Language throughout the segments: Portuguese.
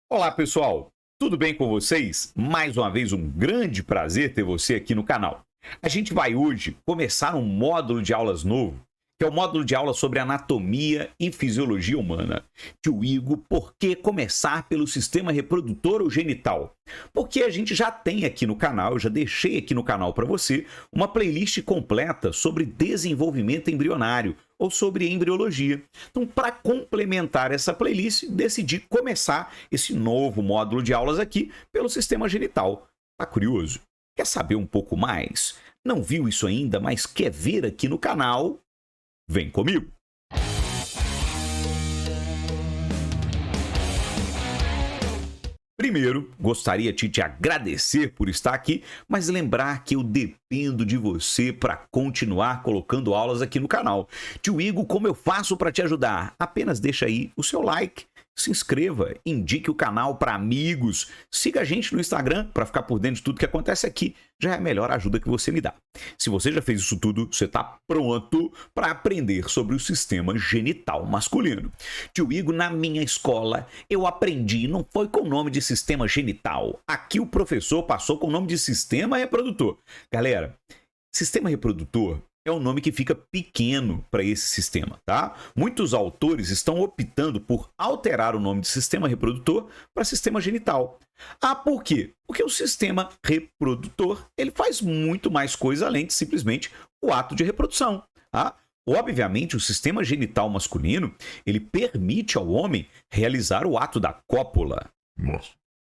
Olá, pessoal! Tudo bem com vocês? Mais uma vez, um grande prazer ter você aqui no canal. A gente vai hoje começar um módulo de aulas novo, que é o módulo de aula sobre anatomia e fisiologia humana. Tio Igor, por que começar pelo sistema reprodutor ou genital? Porque a gente já tem aqui no canal, eu já deixei aqui no canal para você, uma playlist completa sobre desenvolvimento embrionário ou sobre embriologia. Então, para complementar essa playlist, decidi começar esse novo módulo de aulas aqui pelo sistema genital. Tá curioso? Quer saber um pouco mais? Não viu isso ainda, mas quer ver aqui no canal? Vem comigo! Primeiro, gostaria de te agradecer por estar aqui, mas lembrar que eu dependo de você para continuar colocando aulas aqui no canal. Tio Igor, como eu faço para te ajudar? Apenas deixa aí o seu like, se inscreva, indique o canal para amigos, siga a gente no Instagram para ficar por dentro de tudo que acontece aqui. Já é a melhor ajuda que você me dá. Se você já fez isso tudo, você está pronto para aprender sobre o sistema genital masculino. Tio Igor, na minha escola, eu aprendi, não foi com o nome de sistema genital. Aqui o professor passou com o nome de sistema reprodutor. Galera, sistema reprodutor é um nome que fica pequeno para esse sistema, tá? Muitos autores estão optando por alterar o nome de sistema reprodutor para sistema genital. Ah, por quê? Porque o sistema reprodutor, ele faz muito mais coisa além de simplesmente o ato de reprodução, tá? Obviamente, o sistema genital masculino, ele permite ao homem realizar o ato da cópula. Nossa,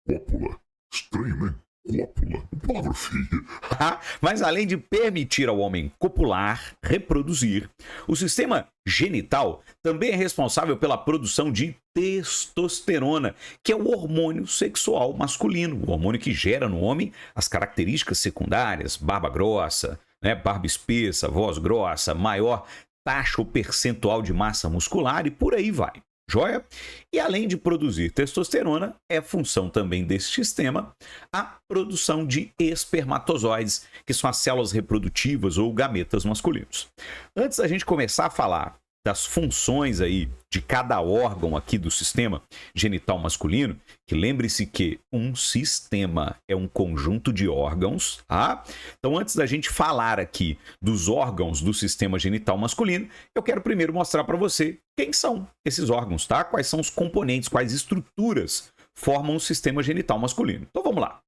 cópula. Estranho, né? Cópula. Palavra feia. Tá? Mas além de permitir ao homem copular, reproduzir, o sistema genital também é responsável pela produção de testosterona, que é o hormônio sexual masculino, o hormônio que gera no homem as características secundárias, barba grossa, né, barba espessa, voz grossa, maior taxa ou percentual de massa muscular e por aí vai. Joia? E além de produzir testosterona, é função também desse sistema a produção de espermatozoides, que são as células reprodutivas ou gametas masculinos. Antes da gente começar a falar das funções aí de cada órgão aqui do sistema genital masculino, que lembre-se que um sistema é um conjunto de órgãos, tá? Então, antes da gente falar aqui dos órgãos do sistema genital masculino, eu quero primeiro mostrar para você quem são esses órgãos, tá? Quais são os componentes, quais estruturas formam o sistema genital masculino. Então, vamos lá.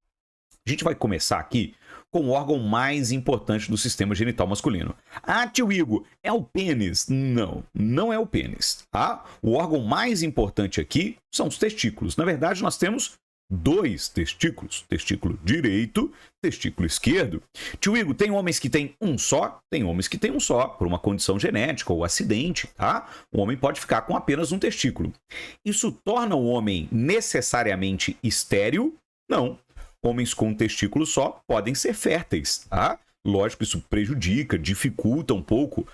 A gente vai começar aqui com o órgão mais importante do sistema genital masculino. Ah, tio Igor, é o pênis? Não, não é o pênis, tá? O órgão mais importante aqui são os testículos. Na verdade, nós temos dois testículos, testículo direito, testículo esquerdo. Tio Igor, tem homens que têm um só? Tem homens que têm um só, por uma condição genética ou acidente, tá? O homem pode ficar com apenas um testículo. Isso torna o homem necessariamente estéril? Não. Homens com um testículo só podem ser férteis, tá? Lógico, isso prejudica, dificulta um pouco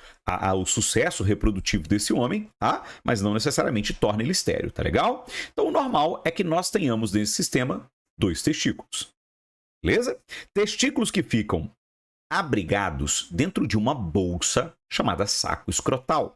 o sucesso reprodutivo desse homem, tá? Mas não necessariamente torna ele estéril, tá legal? Então, o normal é que nós tenhamos nesse sistema dois testículos, beleza? Testículos que ficam abrigados dentro de uma bolsa chamada saco escrotal.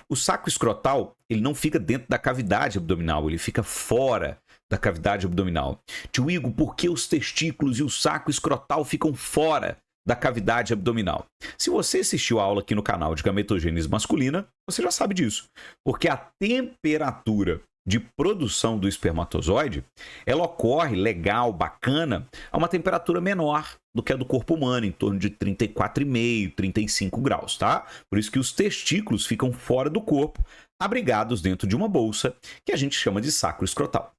O saco escrotal, ele não fica dentro da cavidade abdominal, ele fica fora da cavidade abdominal. Tio Igor, por que os testículos e o saco escrotal ficam fora da cavidade abdominal? Se você assistiu a aula aqui no canal de gametogênese masculina, você já sabe disso. Porque a temperatura de produção do espermatozoide, ela ocorre legal, bacana, a uma temperatura menor do que a do corpo humano, em torno de 34,5, 35 graus, tá? Por isso que os testículos ficam fora do corpo, abrigados dentro de uma bolsa, que a gente chama de saco escrotal.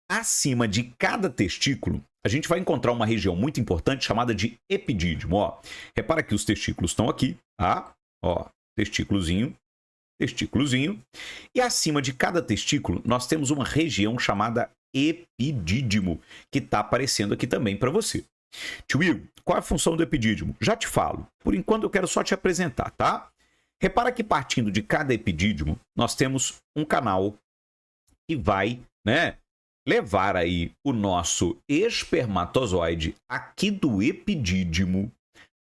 Acima de cada testículo, a gente vai encontrar uma região muito importante chamada de epidídimo. Ó, repara que os testículos estão aqui, tá? Ó, testículozinho, testículozinho. E acima de cada testículo, nós temos uma região chamada epidídimo, que está aparecendo aqui também para você. Tio Igor, qual é a função do epidídimo? Já te falo. Por enquanto eu quero só te apresentar, tá? Repara que partindo de cada epidídimo, nós temos um canal que vai, né, levar aí o nosso espermatozoide aqui do epidídimo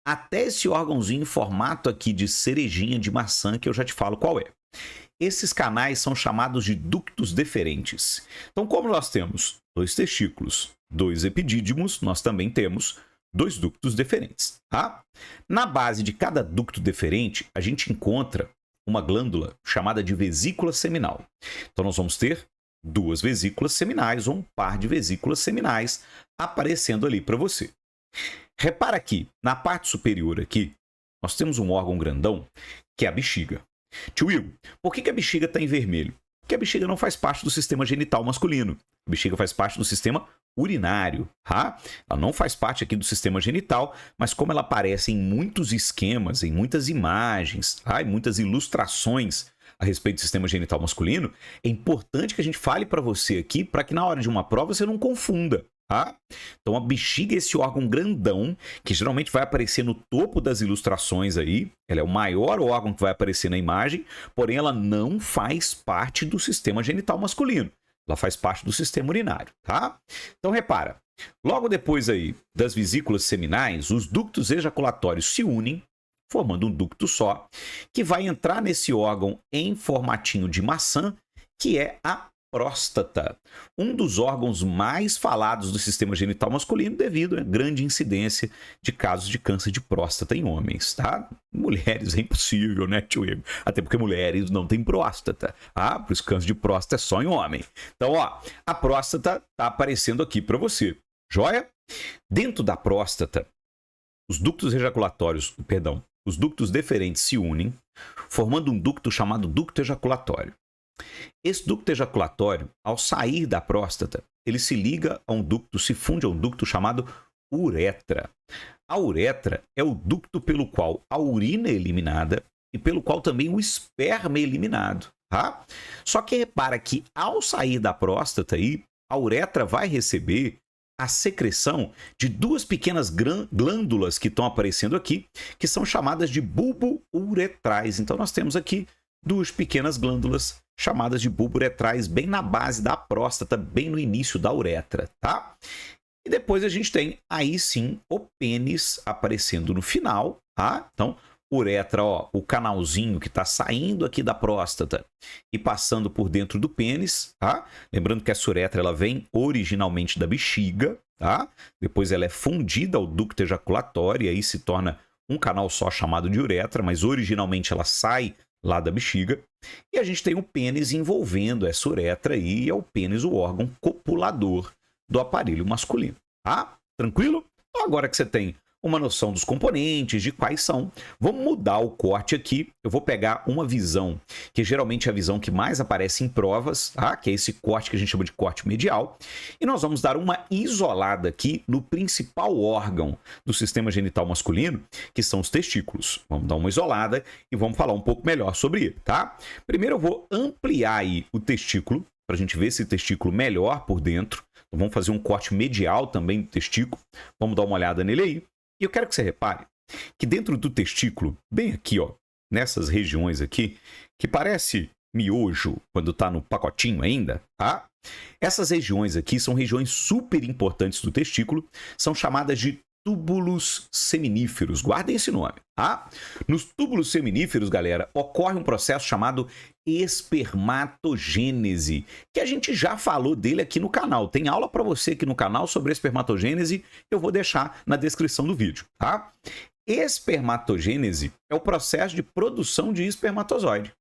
até esse órgãozinho em formato aqui de cerejinha de maçã, que eu já te falo qual é. Esses canais são chamados de ductos deferentes. Então, como nós temos 2 testículos, 2 epidídimos, nós também temos 2 ductos deferentes. Tá? Na base de cada ducto deferente, a gente encontra uma glândula chamada de vesícula seminal. Então, nós vamos ter 2 vesículas seminais ou um par de vesículas seminais aparecendo ali para você. Repara aqui, na parte superior aqui, nós temos um órgão grandão, que é a bexiga. Tio Igor, por que a bexiga está em vermelho? Porque a bexiga não faz parte do sistema genital masculino. A bexiga faz parte do sistema urinário. Tá? Ela não faz parte aqui do sistema genital, mas como ela aparece em muitos esquemas, em muitas imagens, tá? Em muitas ilustrações a respeito do sistema genital masculino, é importante que a gente fale para você aqui, para que na hora de uma prova você não confunda. Tá? Então a bexiga é esse órgão grandão, que geralmente vai aparecer no topo das ilustrações aí. Ela é o maior órgão que vai aparecer na imagem, porém ela não faz parte do sistema genital masculino. Ela faz parte do sistema urinário, tá? Então repara, logo depois aí das vesículas seminais, os ductos ejaculatórios se unem, formando um ducto só, que vai entrar nesse órgão em formatinho de maçã, que é a próstata, um dos órgãos mais falados do sistema genital masculino devido à grande incidência de casos de câncer de próstata em homens, tá? Mulheres é impossível, né, tio Igor? Até porque mulheres não têm próstata, tá? Por isso câncer de próstata é só em homem. Então, ó, a próstata tá aparecendo aqui para você, joia? Dentro da próstata, os ductos ejaculatórios, perdão, os ductos deferentes se unem, formando um ducto chamado ducto ejaculatório. Esse ducto ejaculatório, ao sair da próstata, ele se liga a um ducto, se funde a um ducto chamado uretra. A uretra é o ducto pelo qual a urina é eliminada e pelo qual também o esperma é eliminado. Tá? Só que repara que ao sair da próstata, aí, a uretra vai receber a secreção de 2 pequenas glândulas que estão aparecendo aqui, que são chamadas de bulbo-uretrais. Então nós temos aqui 2 pequenas glândulas chamadas de bulbo-uretrais bem na base da próstata, bem no início da uretra, tá? E depois a gente tem aí sim o pênis aparecendo no final, tá? Então, uretra, ó, o canalzinho que está saindo aqui da próstata e passando por dentro do pênis, tá? Lembrando que essa uretra ela vem originalmente da bexiga, tá? Depois ela é fundida ao ducto ejaculatório e aí se torna um canal só chamado de uretra, mas originalmente ela sai lá da bexiga. E a gente tem o pênis envolvendo essa uretra aí, e é o pênis o órgão copulador do aparelho masculino, tá? Tranquilo? Então agora que você tem uma noção dos componentes, de quais são, vamos mudar o corte aqui. Eu vou pegar uma visão, que geralmente é a visão que mais aparece em provas, tá? Que é esse corte que a gente chama de corte medial, e nós vamos dar uma isolada aqui no principal órgão do sistema genital masculino, que são os testículos. Vamos dar uma isolada e vamos falar um pouco melhor sobre ele, tá? Primeiro eu vou ampliar aí o testículo, para a gente ver esse testículo melhor por dentro. Então vamos fazer um corte medial também do testículo, vamos dar uma olhada nele aí. E eu quero que você repare que dentro do testículo, bem aqui, ó, nessas regiões aqui, que parece miojo quando está no pacotinho ainda, tá? Essas regiões aqui são regiões super importantes do testículo, são chamadas de túbulos seminíferos. Guardem esse nome, tá? Nos túbulos seminíferos, galera, ocorre um processo chamado espermatogênese, que a gente já falou dele aqui no canal. Tem aula para você aqui no canal sobre espermatogênese, eu vou deixar na descrição do vídeo, tá? Espermatogênese é o processo de produção de espermatozoide.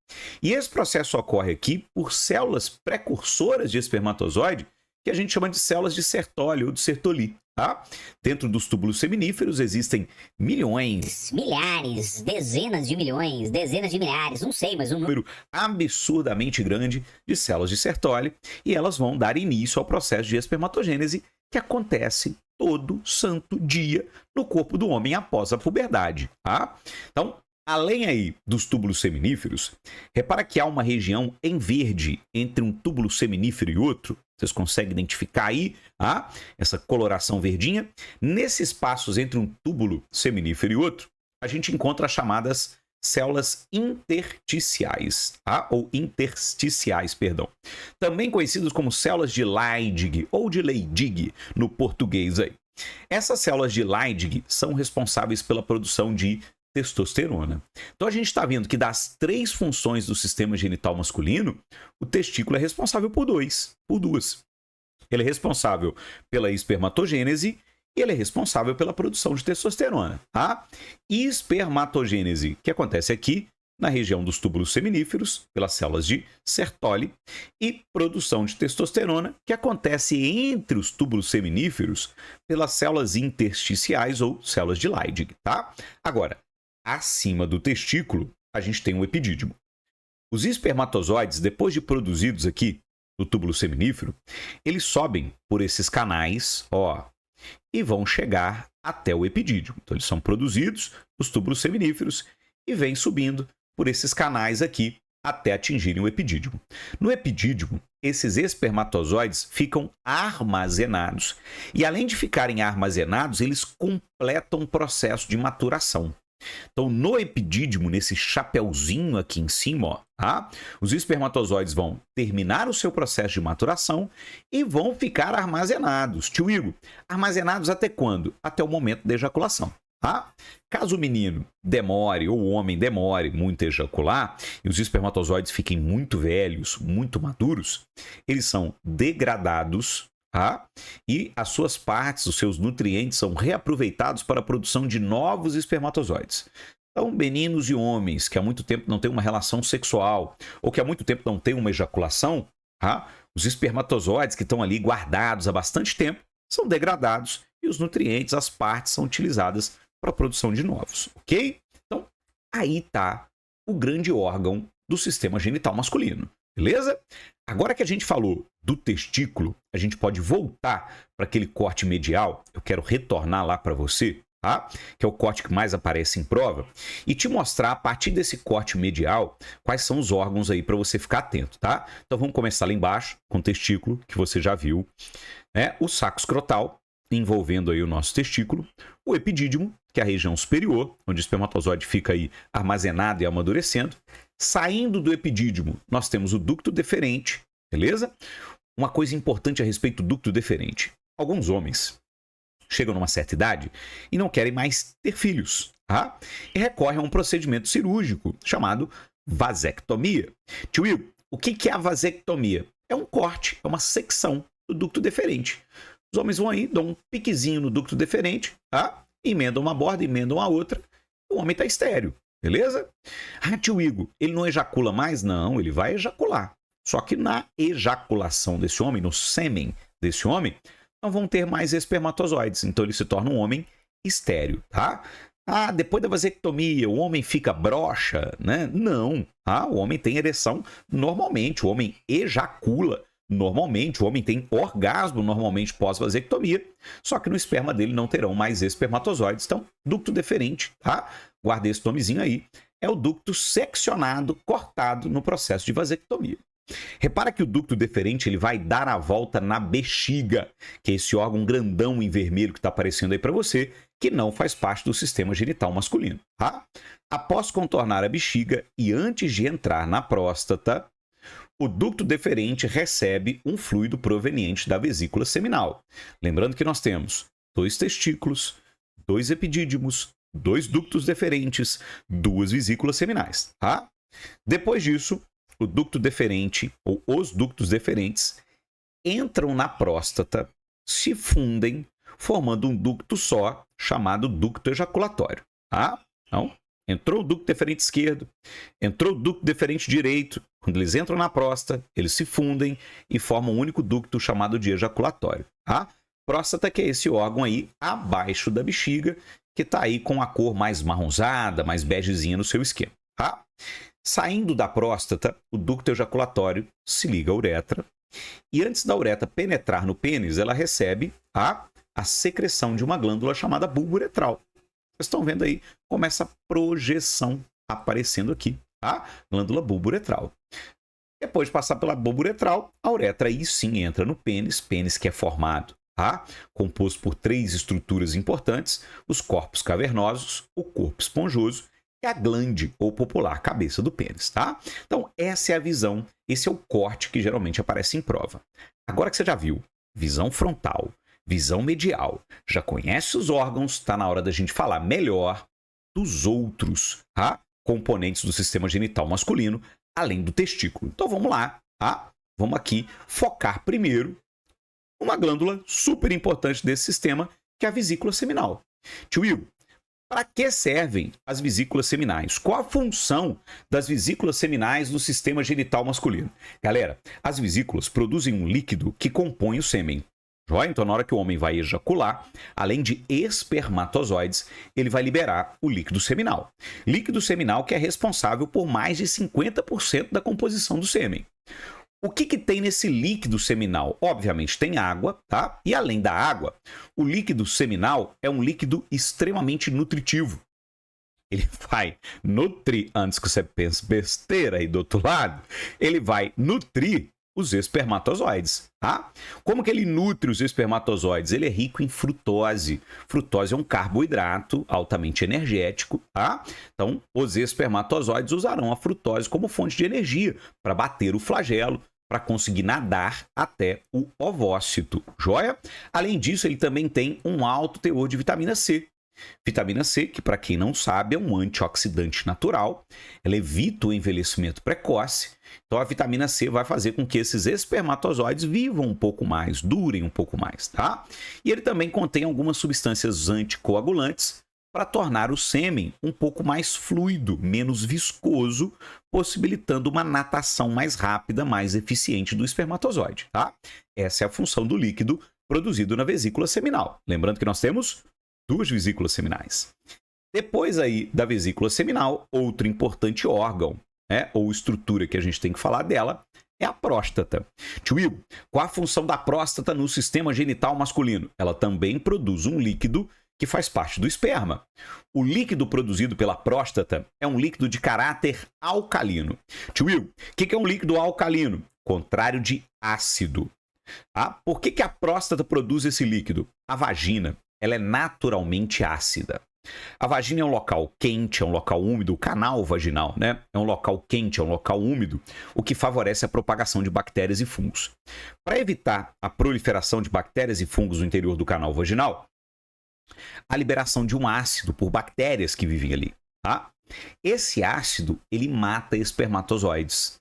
E esse processo ocorre aqui por células precursoras de espermatozoide, que a gente chama de células de Sertoli ou de Sertoli. Tá? Dentro dos túbulos seminíferos existem milhões, milhares, dezenas de milhões, dezenas de milhares, não sei, mas um número absurdamente grande de células de Sertoli, e elas vão dar início ao processo de espermatogênese que acontece todo santo dia no corpo do homem após a puberdade. Tá? Então, além aí dos túbulos seminíferos, repara que há uma região em verde entre um túbulo seminífero e outro. Vocês conseguem identificar aí essa coloração verdinha? Nesses espaços entre um túbulo seminífero e outro, a gente encontra as chamadas células intersticiais, ou intersticiais, perdão. Também conhecidas como células de Leydig ou de Leydig no português aí. Essas células de Leydig são responsáveis pela produção de testosterona. Então a gente está vendo que das 3 funções do sistema genital masculino, o testículo é responsável por duas. Ele é responsável pela espermatogênese e ele é responsável pela produção de testosterona. A espermatogênese, que acontece aqui na região dos túbulos seminíferos, pelas células de Sertoli, e produção de testosterona, que acontece entre os túbulos seminíferos pelas células intersticiais ou células de Leydig, tá? Agora, acima do testículo, a gente tem o epidídimo. Os espermatozoides, depois de produzidos aqui no túbulo seminífero, eles sobem por esses canais, e vão chegar até o epidídimo. Então, eles são produzidos nos túbulos seminíferos e vêm subindo por esses canais aqui até atingirem o epidídimo. No epidídimo, esses espermatozoides ficam armazenados e, além de ficarem armazenados, eles completam o processo de maturação. Então, no epidídimo, nesse chapeuzinho aqui em cima, os espermatozoides vão terminar o seu processo de maturação e vão ficar armazenados. Tio Igor, armazenados até quando? Até o momento da ejaculação. Caso o menino demore, ou o homem demore muito a ejacular, e os espermatozoides fiquem muito velhos, muito maduros, eles são degradados, e as suas partes, os seus nutrientes são reaproveitados para a produção de novos espermatozoides. Então, meninos e homens que há muito tempo não têm uma relação sexual, ou que há muito tempo não têm uma ejaculação, os espermatozoides que estão ali guardados há bastante tempo são degradados e os nutrientes, as partes, são utilizadas para a produção de novos, ok? Então, aí está o grande órgão do sistema genital masculino, beleza? Agora que a gente falou do testículo, a gente pode voltar para aquele corte medial. Eu quero retornar lá para você, que é o corte que mais aparece em prova, e te mostrar a partir desse corte medial quais são os órgãos aí para você ficar atento, tá? Então vamos começar lá embaixo com o testículo, que você já viu, né? O saco escrotal, envolvendo aí o nosso testículo, o epidídimo, que é a região superior, onde o espermatozoide fica aí armazenado e amadurecendo. Saindo do epidídimo, nós temos o ducto deferente, beleza? Uma coisa importante a respeito do ducto deferente. Alguns homens chegam numa certa idade e não querem mais ter filhos, e recorrem a um procedimento cirúrgico chamado vasectomia. Tio Will, o que é a vasectomia? É um corte, é uma secção do ducto deferente. Os homens vão aí, dão um piquezinho no ducto deferente, emendam uma borda, emendam a outra, o homem está estéril, beleza? Tio Igor, ele não ejacula mais? Não, ele vai ejacular. Só que na ejaculação desse homem, no sêmen desse homem, não vão ter mais espermatozoides, então ele se torna um homem estéril, tá? Depois da vasectomia, o homem fica broxa, né? Não, o homem tem ereção normalmente, o homem ejacula normalmente, o homem tem orgasmo normalmente pós-vasectomia, só que no esperma dele não terão mais espermatozoides. Então, ducto deferente, guarda esse nomezinho aí, é o ducto seccionado, cortado no processo de vasectomia. Repara que o ducto deferente ele vai dar a volta na bexiga, que é esse órgão grandão em vermelho que está aparecendo aí para você, que não faz parte do sistema genital masculino. Após contornar a bexiga e antes de entrar na próstata, o ducto deferente recebe um fluido proveniente da vesícula seminal. Lembrando que nós temos 2 testículos, 2 epidídimos, 2 ductos deferentes, 2 vesículas seminais. Depois disso, o ducto deferente, ou os ductos deferentes, entram na próstata, se fundem, formando um ducto só, chamado ducto ejaculatório. Então, entrou o ducto deferente esquerdo, entrou o ducto deferente direito. Quando eles entram na próstata, eles se fundem e formam um único ducto chamado de ejaculatório. Próstata, que é esse órgão aí abaixo da bexiga, que está aí com a cor mais marronzada, mais begezinha no seu esquema. Saindo da próstata, o ducto ejaculatório se liga à uretra. E antes da uretra penetrar no pênis, ela recebe a secreção de uma glândula chamada bulbo uretral. Vocês estão vendo aí como essa projeção aparecendo aqui, glândula bulbo uretral. Depois de passar pela bulbo uretral, a uretra aí sim entra no pênis que é formado, composto por 3 estruturas importantes: os corpos cavernosos, o corpo esponjoso e a glande ou popular cabeça do pênis, Então, essa é a visão, esse é o corte que geralmente aparece em prova. Agora que você já viu visão frontal, visão medial, já conhece os órgãos, está na hora da gente falar melhor muitos outros, tá? Componentes do sistema genital masculino, além do testículo. Então vamos lá, tá? Vamos aqui focar primeiro uma glândula super importante desse sistema, que é a vesícula seminal. Tio Will, para que servem as vesículas seminais? Qual a função das vesículas seminais no sistema genital masculino? Galera, as vesículas produzem um líquido que compõe o sêmen. Joia? Então, na hora que o homem vai ejacular, além de espermatozoides, ele vai liberar o líquido seminal. Líquido seminal que é responsável por mais de 50% da composição do sêmen. O que tem nesse líquido seminal? Obviamente tem água, tá? E além da água, o líquido seminal é um líquido extremamente nutritivo. Ele vai nutrir, antes que você pense besteira aí do outro lado, ele vai nutrir os espermatozoides, tá? Como que ele nutre os espermatozoides? Ele é rico em frutose. Frutose é um carboidrato altamente energético, tá? Então, os espermatozoides usarão a frutose como fonte de energia para bater o flagelo, para conseguir nadar até o ovócito, joia? Além disso, ele também tem um alto teor de vitamina C. Vitamina C, que para quem não sabe, é um antioxidante natural, ela evita o envelhecimento precoce. Então a vitamina C vai fazer com que esses espermatozoides vivam um pouco mais, durem um pouco mais, tá? E ele também contém algumas substâncias anticoagulantes para tornar o sêmen um pouco mais fluido, menos viscoso, possibilitando uma natação mais rápida, mais eficiente do espermatozoide, tá? Essa é a função do líquido produzido na vesícula seminal. Lembrando que nós temos 2 vesículas seminais. Depois aí da vesícula seminal, outro importante órgão, né, ou estrutura que a gente tem que falar dela, é a próstata. Tio Will, qual a função da próstata no sistema genital masculino? Ela também produz um líquido que faz parte do esperma. O líquido produzido pela próstata é um líquido de caráter alcalino. Tio Will, o que é um líquido alcalino? Contrário de ácido. Ah, por que a próstata produz esse líquido? A vagina, ela é naturalmente ácida. A vagina é um local quente, é um local úmido, o canal vaginal, né? É um local quente, é um local úmido, o que favorece a propagação de bactérias e fungos. Para evitar a proliferação de bactérias e fungos no interior do canal vaginal, a liberação de um ácido por bactérias que vivem ali, tá? Esse ácido, ele mata espermatozoides.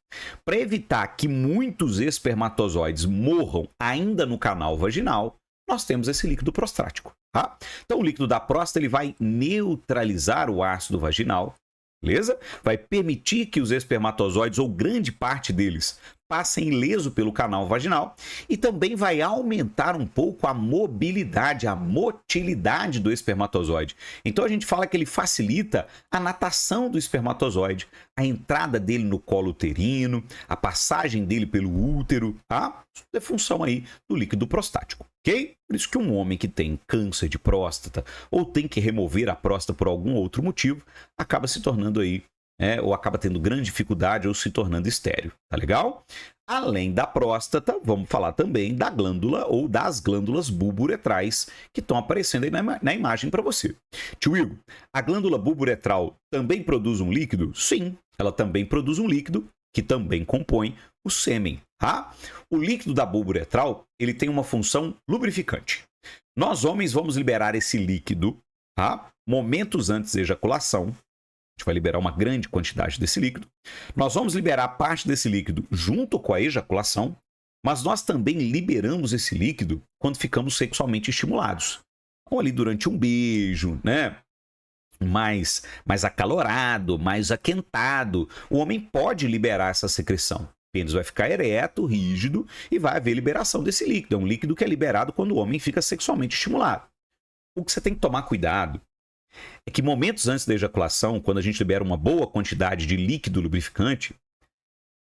Para evitar que muitos espermatozoides morram ainda no canal vaginal, nós temos esse líquido prostático, tá? Então, o líquido da próstata ele vai neutralizar o ácido vaginal, beleza? Vai permitir que os espermatozoides, ou grande parte deles, passem ileso pelo canal vaginal e também vai aumentar um pouco a mobilidade, a motilidade do espermatozoide. Então a gente fala que ele facilita a natação do espermatozoide, a entrada dele no colo uterino, a passagem dele pelo útero, tá? Isso é função aí do líquido prostático, ok? Por isso que um homem que tem câncer de próstata ou tem que remover a próstata por algum outro motivo, acaba se tornando aí ou acaba tendo grande dificuldade ou se tornando estéril, tá legal? Além da próstata, vamos falar também da glândula ou das glândulas bulboretrais que estão aparecendo aí na imagem para você. Tio Will, a glândula bulboretral também produz um líquido? Sim, ela também produz um líquido que também compõe o sêmen, tá? O líquido da bulboretral, ele tem uma função lubrificante. Nós homens vamos liberar esse líquido, tá? Momentos antes da ejaculação. A gente vai liberar uma grande quantidade desse líquido. Nós vamos liberar parte desse líquido junto com a ejaculação, mas nós também liberamos esse líquido quando ficamos sexualmente estimulados. Ou ali durante um beijo, né? Mais acalorado, mais aquentado. O homem pode liberar essa secreção. O pênis vai ficar ereto, rígido e vai haver liberação desse líquido. É um líquido que é liberado quando o homem fica sexualmente estimulado. O que você tem que tomar cuidado é que momentos antes da ejaculação, quando a gente libera uma boa quantidade de líquido lubrificante,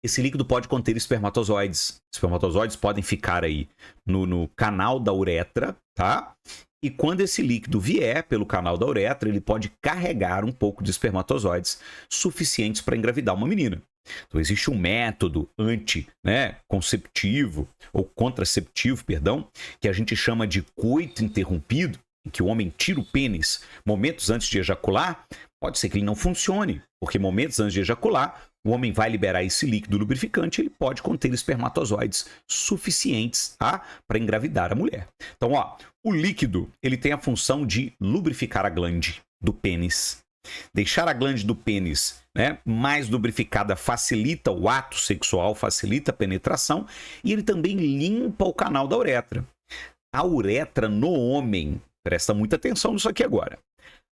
esse líquido pode conter espermatozoides. Espermatozoides podem ficar aí no canal da uretra, tá? E quando esse líquido vier pelo canal da uretra, ele pode carregar um pouco de espermatozoides suficientes para engravidar uma menina. Então, existe um método conceptivo ou contraceptivo, perdão, que a gente chama de coito interrompido, em que o homem tira o pênis momentos antes de ejacular. Pode ser que ele não funcione, porque momentos antes de ejacular, o homem vai liberar esse líquido lubrificante, ele pode conter espermatozoides suficientes, tá? Para engravidar a mulher. Então, o líquido, ele tem a função de lubrificar a glande do pênis. Deixar a glande do pênis, né, mais lubrificada facilita o ato sexual, facilita a penetração e ele também limpa o canal da uretra. A uretra no homem, presta muita atenção nisso aqui agora.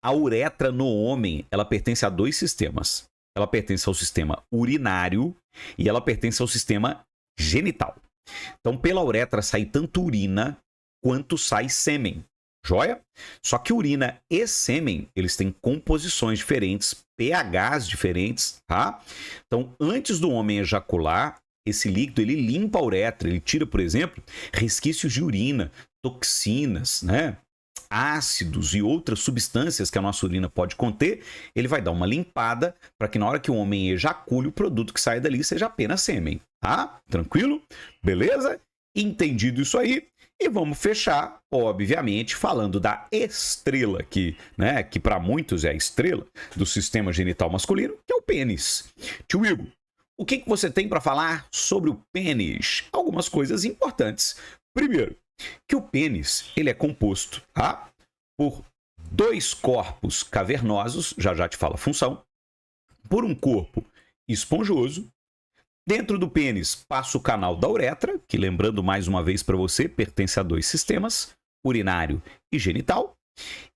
A uretra no homem, ela pertence a dois sistemas. Ela pertence ao sistema urinário e ela pertence ao sistema genital. Então, pela uretra sai tanto urina quanto sai sêmen. Joia? Só que urina e sêmen, eles têm composições diferentes, pHs diferentes, tá? Então, antes do homem ejacular, esse líquido, ele limpa a uretra, ele tira, por exemplo, resquícios de urina, toxinas, né? Ácidos e outras substâncias que a nossa urina pode conter, ele vai dar uma limpada para que na hora que o homem ejacule, o produto que sai dali seja apenas sêmen, tá? Tranquilo? Beleza? Entendido isso aí? E vamos fechar, obviamente, falando da estrela aqui, né? Que para muitos é a estrela do sistema genital masculino, que é o pênis. Tio Igor, o que você tem para falar sobre o pênis? Algumas coisas importantes. Primeiro, que o pênis ele é composto, tá, por dois corpos cavernosos, já te falo a função, por um corpo esponjoso. Dentro do pênis passa o canal da uretra, que, lembrando mais uma vez para você, pertence a dois sistemas, urinário e genital.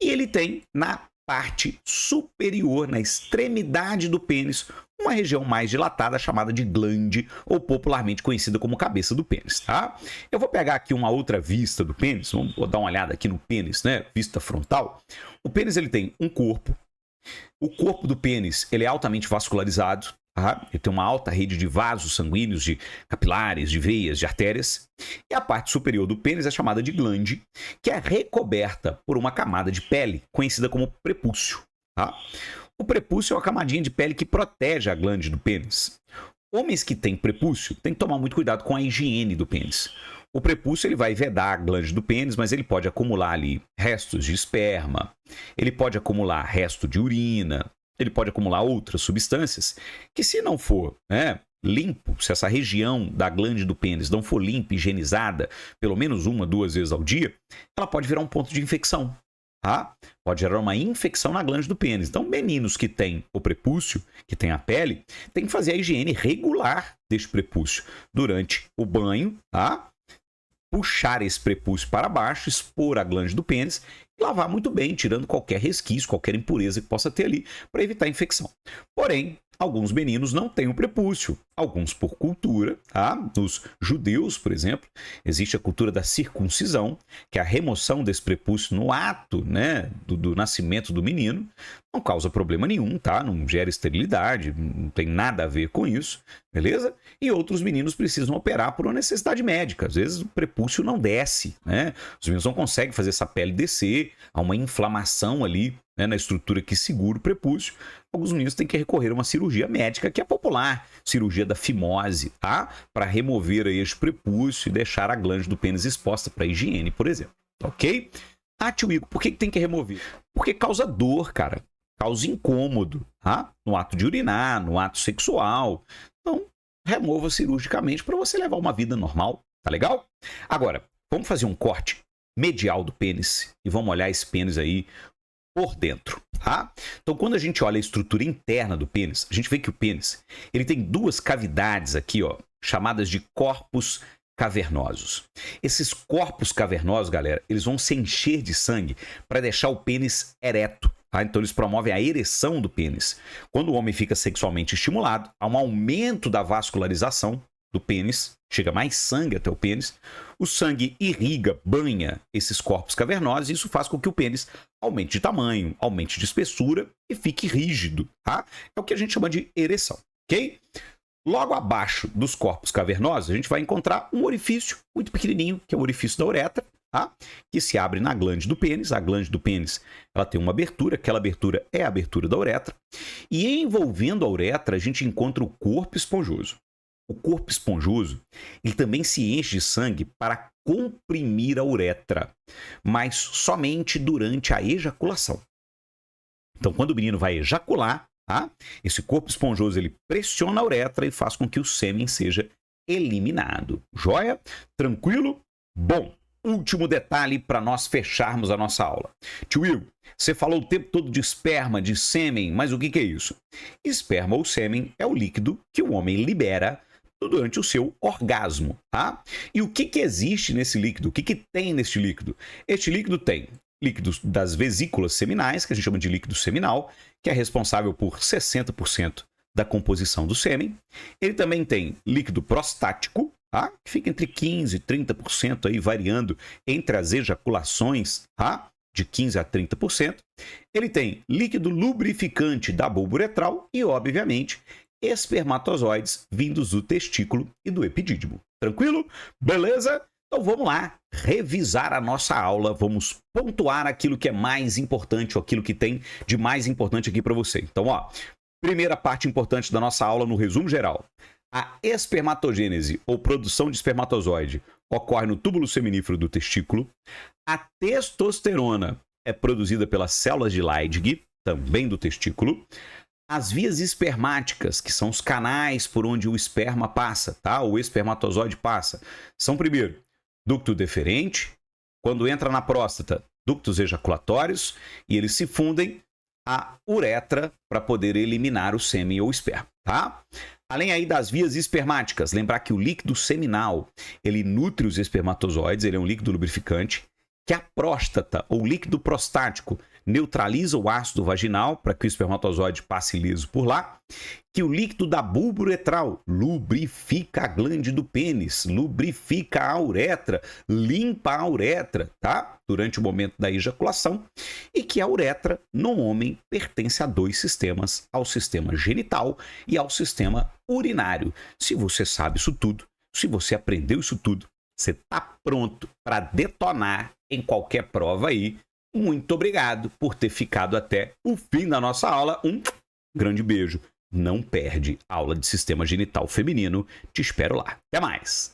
E ele tem na parte superior, na extremidade do pênis, uma região mais dilatada chamada de glande, ou popularmente conhecida como cabeça do pênis, tá? Eu vou pegar aqui uma outra vista do pênis, vamos dar uma olhada aqui no pênis, né? Vista frontal. O pênis ele tem um corpo. O corpo do pênis ele é altamente vascularizado. Ele tem uma alta rede de vasos sanguíneos, de capilares, de veias, de artérias. E a parte superior do pênis é chamada de glande, que é recoberta por uma camada de pele, conhecida como prepúcio. Tá? O prepúcio é uma camadinha de pele que protege a glande do pênis. Homens que têm prepúcio têm que tomar muito cuidado com a higiene do pênis. O prepúcio ele vai vedar a glande do pênis, mas ele pode acumular ali restos de esperma, ele pode acumular resto de urina, ele pode acumular outras substâncias que, se não for limpo, se essa região da glande do pênis não for limpa, higienizada, pelo menos 1, 2 vezes ao dia, ela pode virar um ponto de infecção. Tá? Pode gerar uma infecção na glande do pênis. Então, meninos que têm o prepúcio, que têm a pele, tem que fazer a higiene regular deste prepúcio durante o banho, tá? Puxar esse prepúcio para baixo, expor a glande do pênis e lavar muito bem, tirando qualquer resquício, qualquer impureza que possa ter ali para evitar a infecção. Porém, alguns meninos não têm o prepúcio, alguns por cultura, tá? Nos judeus, por exemplo, existe a cultura da circuncisão, que é a remoção desse prepúcio no ato, né, do nascimento do menino. Não causa problema nenhum, tá? Não gera esterilidade, não tem nada a ver com isso, beleza? E outros meninos precisam operar por uma necessidade médica. Às vezes o prepúcio não desce, né? Os meninos não conseguem fazer essa pele descer, há uma inflamação ali, né, na estrutura que segura o prepúcio. Alguns meninos têm que recorrer a uma cirurgia médica, que é popular, cirurgia da fimose, tá? Para remover aí este prepúcio e deixar a glande do pênis exposta para higiene, por exemplo, ok? Ah, tio Igor, por que tem que remover? Porque causa dor, cara. Causa incômodo, tá? No ato de urinar, no ato sexual. Então, remova cirurgicamente para você levar uma vida normal, tá legal? Agora, vamos fazer um corte medial do pênis e vamos olhar esse pênis aí por dentro, tá? Então, quando a gente olha a estrutura interna do pênis, a gente vê que o pênis ele tem duas cavidades aqui, ó, chamadas de corpos cavernosos. Esses corpos cavernosos, galera, eles vão se encher de sangue para deixar o pênis ereto. Tá? Então, eles promovem a ereção do pênis. Quando o homem fica sexualmente estimulado, há um aumento da vascularização do pênis, chega mais sangue até o pênis, o sangue irriga, banha esses corpos cavernosos e isso faz com que o pênis aumente de tamanho, aumente de espessura e fique rígido. Tá? É o que a gente chama de ereção, ok? Logo abaixo dos corpos cavernosos, a gente vai encontrar um orifício muito pequenininho, que é o orifício da uretra, tá? Que se abre na glande do pênis. A glande do pênis ela tem uma abertura, aquela abertura é a abertura da uretra. E envolvendo a uretra, a gente encontra o corpo esponjoso. O corpo esponjoso ele também se enche de sangue para comprimir a uretra, mas somente durante a ejaculação. Então, quando o menino vai ejacular, tá? Esse corpo esponjoso ele pressiona a uretra e faz com que o sêmen seja eliminado. Joia? Tranquilo? Bom, último detalhe para nós fecharmos a nossa aula. Tio Will, você falou o tempo todo de esperma, de sêmen, mas o que é isso? Esperma ou sêmen é o líquido que o homem libera durante o seu orgasmo, tá? E o que existe nesse líquido? O que tem neste líquido? Este líquido tem líquidos das vesículas seminais, que a gente chama de líquido seminal, que é responsável por 60% da composição do sêmen. Ele também tem líquido prostático, tá? Que fica entre 15% e 30% aí, variando entre as ejaculações, tá? De 15% a 30%. Ele tem líquido lubrificante da bulbo uretral e, obviamente, espermatozoides vindos do testículo e do epidídimo. Tranquilo? Beleza? Então vamos lá revisar a nossa aula, vamos pontuar aquilo que é mais importante, ou aquilo que tem de mais importante aqui para você. Então, ó, primeira parte importante da nossa aula no resumo geral. A espermatogênese, ou produção de espermatozoide, ocorre no túbulo seminífero do testículo. A testosterona é produzida pelas células de Leydig, também do testículo. As vias espermáticas, que são os canais por onde o esperma passa, tá? O espermatozoide passa, são, primeiro, ducto deferente, quando entra na próstata, ductos ejaculatórios, e eles se fundem a uretra para poder eliminar o sêmen ou esperma, tá? Além aí das vias espermáticas, lembrar que o líquido seminal, ele nutre os espermatozoides, ele é um líquido lubrificante, que a próstata, ou líquido prostático, neutraliza o ácido vaginal para que o espermatozoide passe liso por lá, que o líquido da bulbo uretral lubrifica a glande do pênis, lubrifica a uretra, limpa a uretra, tá? Durante o momento da ejaculação, e que a uretra, no homem, pertence a dois sistemas, ao sistema genital e ao sistema urinário. Se você sabe isso tudo, se você aprendeu isso tudo, você está pronto para detonar em qualquer prova aí. Muito obrigado por ter ficado até o fim da nossa aula. Um grande beijo. Não perde a aula de sistema genital feminino. Te espero lá. Até mais.